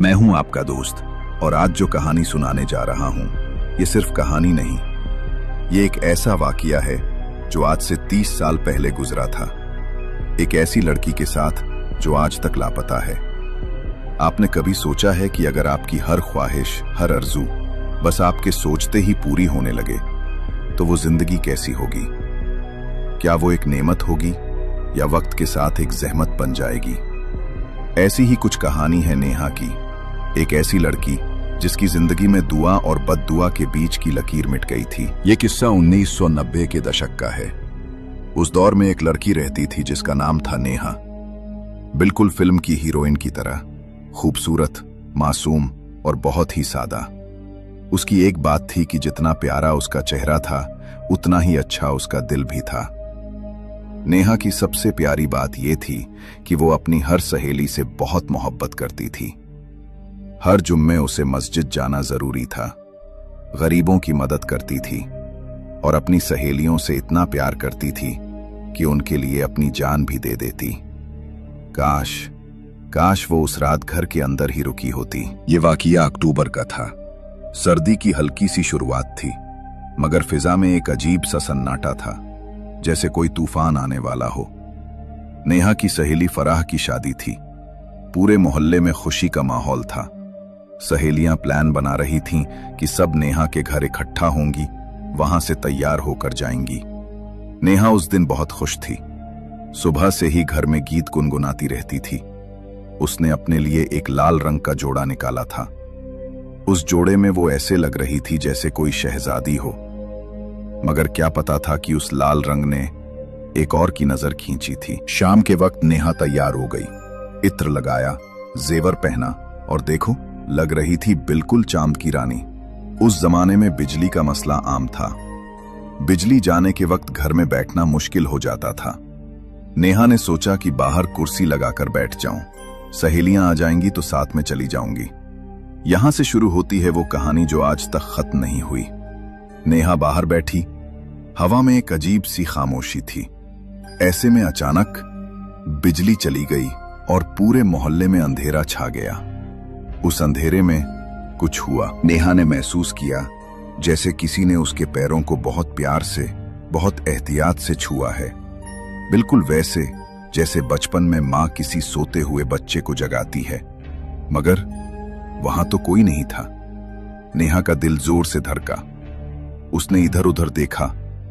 मैं हूं आपका दोस्त और आज जो कहानी सुनाने जा रहा हूं ये सिर्फ कहानी नहीं, ये एक ऐसा वाकया है जो आज से 30 साल पहले गुजरा था। एक ऐसी लड़की के साथ जो आज तक लापता है। आपने कभी सोचा है कि अगर आपकी हर ख्वाहिश, हर आरज़ू बस आपके सोचते ही पूरी होने लगे तो वो जिंदगी कैसी होगी? क्या वो एक नेमत होगी या वक्त के साथ एक ज़हमत बन जाएगी? ऐसी ही कुछ कहानी है नेहा की, एक ऐसी लड़की जिसकी जिंदगी में दुआ और बददुआ के बीच की लकीर मिट गई थी। ये किस्सा 1990 के दशक का है। उस दौर में एक लड़की रहती थी जिसका नाम था नेहा। बिल्कुल फिल्म की हीरोइन की तरह, खूबसूरत, मासूम और बहुत ही सादा। उसकी एक बात थी कि जितना प्यारा उसका चेहरा था उतना ही अच्छा उसका दिल भी था। नेहा की सबसे प्यारी बात यह थी कि वो अपनी हर सहेली से बहुत मोहब्बत करती थी। हर जुम्मे उसे मस्जिद जाना जरूरी था, गरीबों की मदद करती थी और अपनी सहेलियों से इतना प्यार करती थी कि उनके लिए अपनी जान भी दे देती। काश वो उस रात घर के अंदर ही रुकी होती। ये वाकया अक्टूबर का था। सर्दी की हल्की सी शुरुआत थी, मगर फिजा में एक अजीब सा सन्नाटा था, जैसे कोई तूफान आने वाला हो। नेहा की सहेली फराह की शादी थी। पूरे मोहल्ले में खुशी का माहौल था। सहेलियां प्लान बना रही थीं कि सब नेहा के घर इकट्ठा होंगी, वहां से तैयार होकर जाएंगी। नेहा उस दिन बहुत खुश थी। सुबह से ही घर में गीत गुनगुनाती रहती थी। उसने अपने लिए एक लाल रंग का जोड़ा निकाला था। उस जोड़े में वो ऐसे लग रही थी जैसे कोई शहजादी हो, मगर क्या पता था कि उस लाल रंग ने एक और की नजर खींची थी। शाम के वक्त नेहा तैयार हो गई, इत्र लगाया, जेवर पहना और देखो, लग रही थी बिल्कुल चांद की रानी। उस जमाने में बिजली का मसला आम था। बिजली जाने के वक्त घर में बैठना मुश्किल हो जाता था। नेहा ने सोचा कि बाहर कुर्सी लगाकर बैठ जाऊं, सहेलियां आ जाएंगी तो साथ में चली जाऊंगी। यहां से शुरू होती है वो कहानी जो आज तक खत्म नहीं हुई। नेहा बाहर बैठी, हवा में एक अजीब सी खामोशी थी। ऐसे में अचानक बिजली चली गई और पूरे मोहल्ले में अंधेरा छा गया। उस अंधेरे में कुछ हुआ। नेहा ने महसूस किया जैसे किसी ने उसके पैरों को बहुत प्यार से, बहुत एहतियात से छुआ है। बिल्कुल वैसे जैसे बचपन में मां किसी सोते हुए बच्चे को जगाती है। मगर वहां तो कोई नहीं था। नेहा का दिल जोर से धड़का। उसने इधर उधर देखा,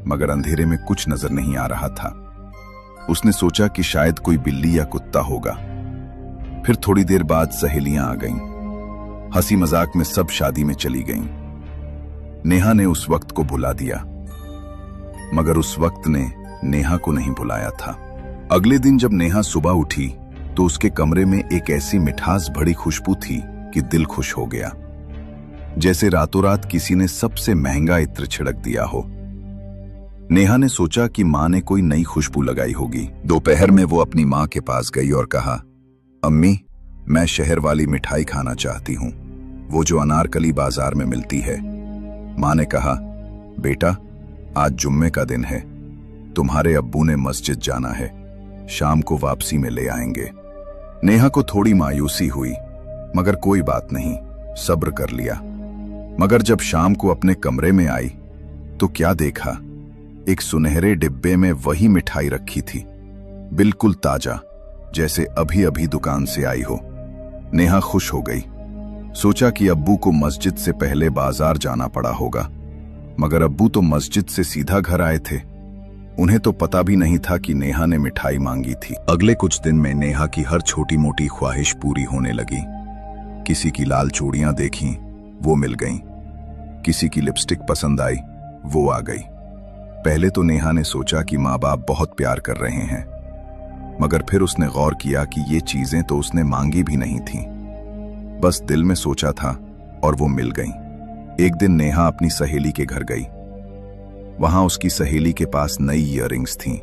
मगर अंधेरे में कुछ नजर नहीं आ रहा था। उसने सोचा कि शायद कोई बिल्ली या कुत्ता होगा। फिर थोड़ी देर बाद सहेलियां आ गईं। हंसी मजाक में सब शादी में चली गईं। नेहा ने उस वक्त को भुला दिया, मगर उस वक्त ने नेहा को नहीं भुलाया था। अगले दिन जब नेहा सुबह उठी तो उसके कमरे में एक ऐसी मिठास भरी खुशबू थी कि दिल खुश हो गया, जैसे रातों रात किसी ने सबसे महंगा इत्र छिड़क दिया हो। नेहा ने सोचा कि मां ने कोई नई खुशबू लगाई होगी। दोपहर में वो अपनी मां के पास गई और कहा, अम्मी, मैं शहर वाली मिठाई खाना चाहती हूं, वो जो अनारकली बाजार में मिलती है। मां ने कहा, बेटा, आज जुम्मे का दिन है, तुम्हारे अब्बू ने मस्जिद जाना है, शाम को वापसी में ले आएंगे। नेहा को थोड़ी मायूसी हुई, मगर कोई बात नहीं, सब्र कर लिया। मगर जब शाम को अपने कमरे में आई तो क्या देखा, एक सुनहरे डिब्बे में वही मिठाई रखी थी, बिल्कुल ताजा, जैसे अभी अभी दुकान से आई हो। नेहा खुश हो गई। सोचा कि अब्बू को मस्जिद से पहले बाजार जाना पड़ा होगा, मगर अब्बू तो मस्जिद से सीधा घर आए थे। उन्हें तो पता भी नहीं था कि नेहा ने मिठाई मांगी थी। अगले कुछ दिन में नेहा की हर छोटी मोटी ख्वाहिश पूरी होने लगी। किसी की लाल चूड़ियां देखी, वो मिल गईं। किसी की लिपस्टिक पसंद आई, वो आ गई। पहले तो नेहा ने सोचा कि माँ बाप बहुत प्यार कर रहे हैं, मगर फिर उसने गौर किया कि ये चीजें तो उसने मांगी भी नहीं थीं, बस दिल में सोचा था और वो मिल गईं। एक दिन नेहा अपनी सहेली के घर गई। वहां उसकी सहेली के पास नई ईयररिंग्स थीं,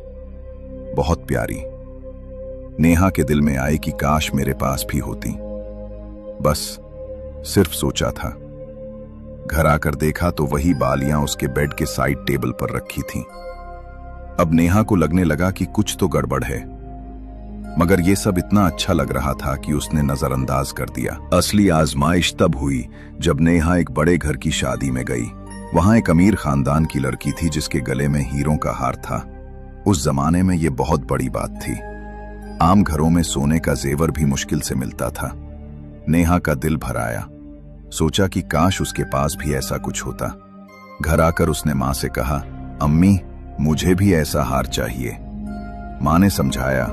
बहुत प्यारी। नेहा के दिल में आई कि काश मेरे पास भी होती। बस सिर्फ सोचा था। घर आकर देखा तो वही बालियां उसके बेड के साइड टेबल पर रखी थीं। अब नेहा को लगने लगा कि कुछ तो गड़बड़ है। मगर ये सब इतना अच्छा लग रहा था कि उसने नजरअंदाज कर दिया। असली आजमाइश तब हुई जब नेहा एक बड़े घर की शादी में गई। वहां एक अमीर खानदान की लड़की थी जिसके गले में हीरों का हार था। उस जमाने में ये बहुत बड़ी बात थी। आम घरों में सोने का जेवर भी मुश्किल से मिलता था। नेहा का दिल भर आया। सोचा कि काश उसके पास भी ऐसा कुछ होता। घर आकर उसने मां से कहा, अम्मी मुझे भी ऐसा हार चाहिए। मां ने समझाया,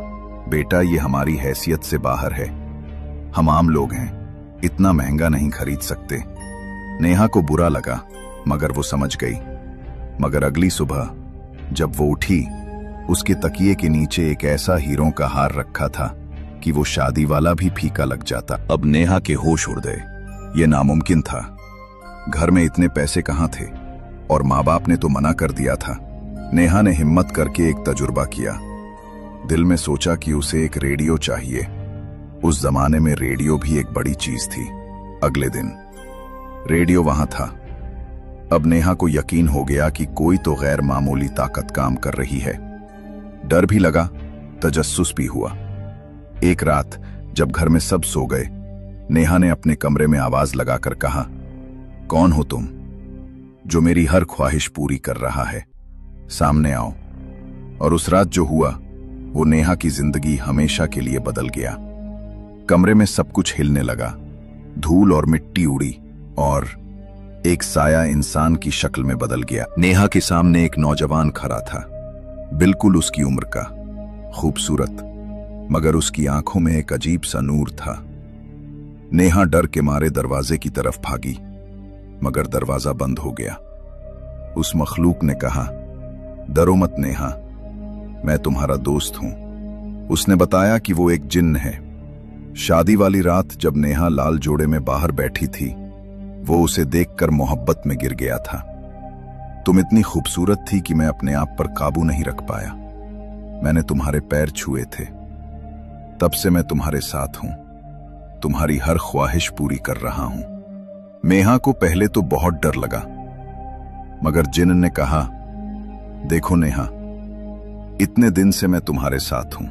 बेटा ये हमारी हैसियत से बाहर है, हम आम लोग हैं, इतना महंगा नहीं खरीद सकते। नेहा को बुरा लगा मगर वो समझ गई। मगर अगली सुबह जब वो उठी, उसके तकिए के नीचे एक ऐसा हीरों का हार रखा था कि वो शादी वाला भी फीका लग जाता। अब नेहा के होश उड़ गए। ये नामुमकिन था। घर में इतने पैसे कहां थे और माँ बाप ने तो मना कर दिया था। नेहा ने हिम्मत करके एक तजुर्बा किया। दिल में सोचा कि उसे एक रेडियो चाहिए। उस जमाने में रेडियो भी एक बड़ी चीज थी। अगले दिन रेडियो वहां था। अब नेहा को यकीन हो गया कि कोई तो गैर मामूली ताकत काम कर रही है। डर भी लगा, तजस्सुस भी हुआ। एक रात जब घर में सब सो गए, नेहा ने अपने कमरे में आवाज लगाकर कहा, कौन हो तुम जो मेरी हर ख्वाहिश पूरी कर रहा है? सामने आओ। और उस रात जो हुआ वो नेहा की जिंदगी हमेशा के लिए बदल गया। कमरे में सब कुछ हिलने लगा। धूल और मिट्टी उड़ी और एक साया इंसान की शक्ल में बदल गया। नेहा के सामने एक नौजवान खड़ा था, बिल्कुल उसकी उम्र का, खूबसूरत, मगर उसकी आंखों में एक अजीब सा नूर था। नेहा डर के मारे दरवाजे की तरफ भागी, मगर दरवाजा बंद हो गया। उस मखलूक ने कहा, डरो मत नेहा, मैं तुम्हारा दोस्त हूं। उसने बताया कि वो एक जिन्न है। शादी वाली रात जब नेहा लाल जोड़े में बाहर बैठी थी, वो उसे देखकर मोहब्बत में गिर गया था। तुम इतनी खूबसूरत थी कि मैं अपने आप पर काबू नहीं रख पाया। मैंने तुम्हारे पैर छुए थे, तब से मैं तुम्हारे साथ हूं, तुम्हारी हर ख्वाहिश पूरी कर रहा हूं। नेहा को पहले तो बहुत डर लगा, मगर जिन्न ने कहा, देखो नेहा, इतने दिन से मैं तुम्हारे साथ हूं,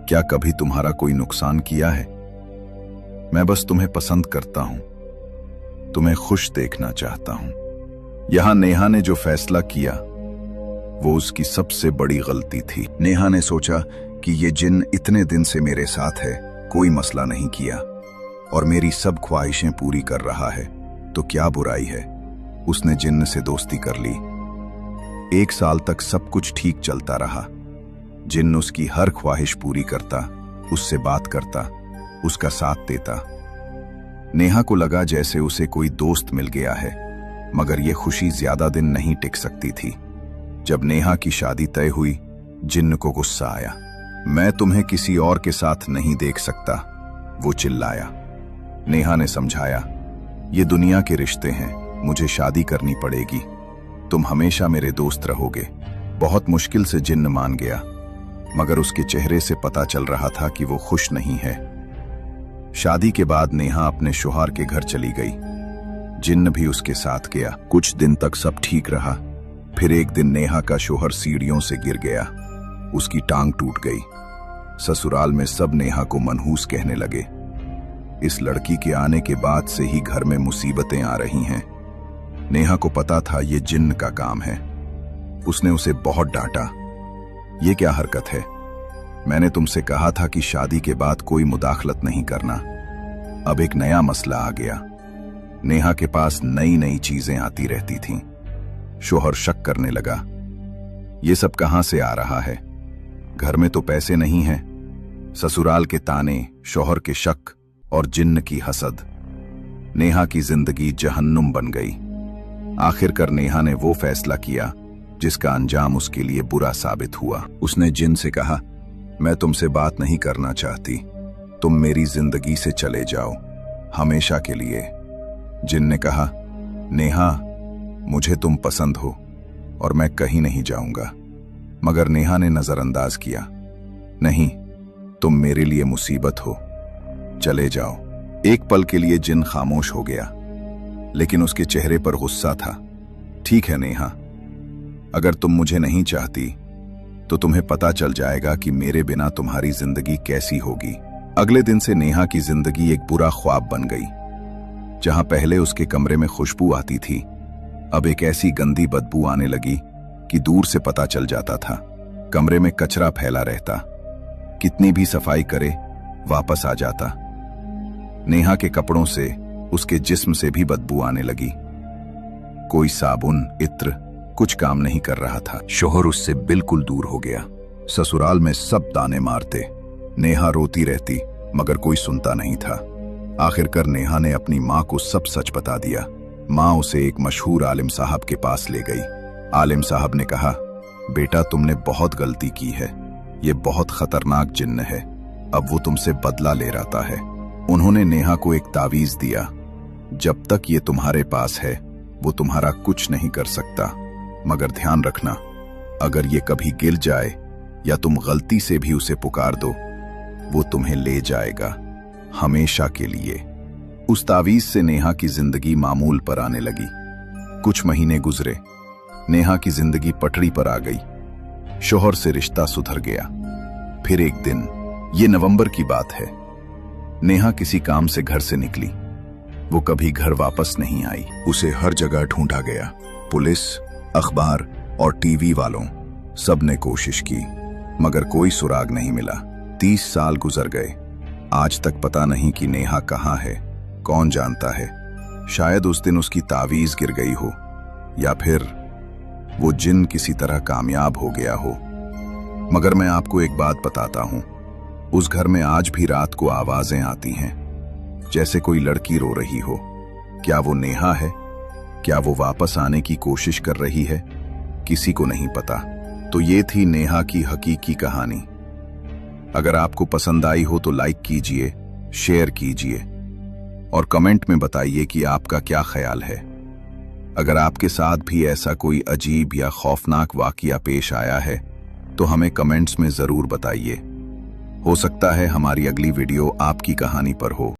क्या कभी तुम्हारा कोई नुकसान किया है? मैं बस तुम्हें पसंद करता हूं, तुम्हें खुश देखना चाहता हूं। यहां नेहा ने जो फैसला किया वो उसकी सबसे बड़ी गलती थी। नेहा ने सोचा कि ये जिन्न इतने दिन से मेरे साथ है, कोई मसला नहीं किया और मेरी सब ख्वाहिशें पूरी कर रहा है, तो क्या बुराई है? उसने जिन्न से दोस्ती कर ली। 1 साल तक सब कुछ ठीक चलता रहा। जिन्न उसकी हर ख्वाहिश पूरी करता, उससे बात करता, उसका साथ देता। नेहा को लगा जैसे उसे कोई दोस्त मिल गया है, मगर यह खुशी ज्यादा दिन नहीं टिक सकती थी। जब नेहा की शादी तय हुई, जिन्न को गुस्सा आया। मैं तुम्हें किसी और के साथ नहीं देख सकता, वो चिल्लाया। नेहा ने समझाया, ये दुनिया के रिश्ते हैं, मुझे शादी करनी पड़ेगी, तुम हमेशा मेरे दोस्त रहोगे। बहुत मुश्किल से जिन्न मान गया, मगर उसके चेहरे से पता चल रहा था कि वो खुश नहीं है। शादी के बाद नेहा अपने शौहर के घर चली गई। जिन्न भी उसके साथ गया। कुछ दिन तक सब ठीक रहा। फिर एक दिन नेहा का शौहर सीढ़ियों से गिर गया, उसकी टांग टूट गई। ससुराल में सब नेहा को मनहूस कहने लगे। इस लड़की के आने के बाद से ही घर में मुसीबतें आ रही हैं। नेहा को पता था ये जिन्न का काम है। उसने उसे बहुत डांटा। ये क्या हरकत है? मैंने तुमसे कहा था कि शादी के बाद कोई मुदाखलत नहीं करना। अब एक नया मसला आ गया। नेहा के पास नई नई चीजें आती रहती थीं। शौहर शक करने लगा, ये सब कहां से आ रहा है? घर में तो पैसे नहीं हैं। ससुराल के ताने, शौहर के शक और जिन्न की हसद। नेहा की जिंदगी जहन्नुम बन गई। आखिरकार नेहा ने वो फैसला किया जिसका अंजाम उसके लिए बुरा साबित हुआ। उसने जिन्न से कहा, मैं तुमसे बात नहीं करना चाहती, तुम मेरी जिंदगी से चले जाओ, हमेशा के लिए। जिन्न ने कहा, नेहा, मुझे तुम पसंद हो और मैं कहीं नहीं जाऊंगा। मगर नेहा ने नजरअंदाज किया, नहीं, तुम मेरे लिए मुसीबत हो, चले जाओ। एक पल के लिए जिन्न खामोश हो गया, लेकिन उसके चेहरे पर गुस्सा था। ठीक है नेहा, अगर तुम मुझे नहीं चाहती तो तुम्हें पता चल जाएगा कि मेरे बिना तुम्हारी जिंदगी कैसी होगी। अगले दिन से नेहा की जिंदगी एक बुरा ख्वाब बन गई। जहां पहले उसके कमरे में खुशबू आती थी, अब एक ऐसी गंदी बदबू आने लगी कि दूर से पता चल जाता था। कमरे में कचरा फैला रहता, कितनी भी सफाई करे वापस आ जाता। नेहा के कपड़ों से, उसके जिस्म से भी बदबू आने लगी। कोई साबुन, इत्र कुछ काम नहीं कर रहा था। शोहर उससे बिल्कुल दूर हो गया। ससुराल में सब ताने मारते, नेहा रोती रहती, मगर कोई सुनता नहीं था। आखिरकार नेहा ने अपनी माँ को सब सच बता दिया। माँ उसे एक मशहूर आलिम साहब के पास ले गई। आलिम साहब ने कहा, बेटा तुमने बहुत गलती की है, ये बहुत खतरनाक जिन्न है, अब वो तुमसे बदला ले रहा है। उन्होंने नेहा को एक तावीज दिया, जब तक ये तुम्हारे पास है वो तुम्हारा कुछ नहीं कर सकता, मगर ध्यान रखना, अगर ये कभी गिर जाए या तुम गलती से भी उसे पुकार दो, वो तुम्हें ले जाएगा हमेशा के लिए। उस तावीज से नेहा की जिंदगी मामूल पर आने लगी। कुछ महीने गुजरे, नेहा की जिंदगी पटरी पर आ गई। शोहर से रिश्ता सुधर गया। फिर एक दिन, ये नवंबर की बात है, नेहा किसी काम से घर से निकली। वो कभी घर वापस नहीं आई। उसे हर जगह ढूंढा गया। पुलिस, अखबार और टीवी वालों सब ने कोशिश की, मगर कोई सुराग नहीं मिला। 30 साल गुजर गए। आज तक पता नहीं कि नेहा कहाँ है। कौन जानता है, शायद उस दिन उसकी तावीज गिर गई हो, या फिर वो जिन किसी तरह कामयाब हो गया हो। मगर मैं आपको एक बात बताता हूं, उस घर में आज भी रात को आवाजें आती हैं, जैसे कोई लड़की रो रही हो। क्या वो नेहा है? क्या वो वापस आने की कोशिश कर रही है? किसी को नहीं पता। तो ये थी नेहा की हकीकी कहानी। अगर आपको पसंद आई हो तो लाइक कीजिए, शेयर कीजिए और कमेंट में बताइए कि आपका क्या ख्याल है। अगर आपके साथ भी ऐसा कोई अजीब या खौफनाक वाकया पेश आया है तो हमें कमेंट्स में जरूर बताइए। हो सकता है हमारी अगली वीडियो आपकी कहानी पर हो।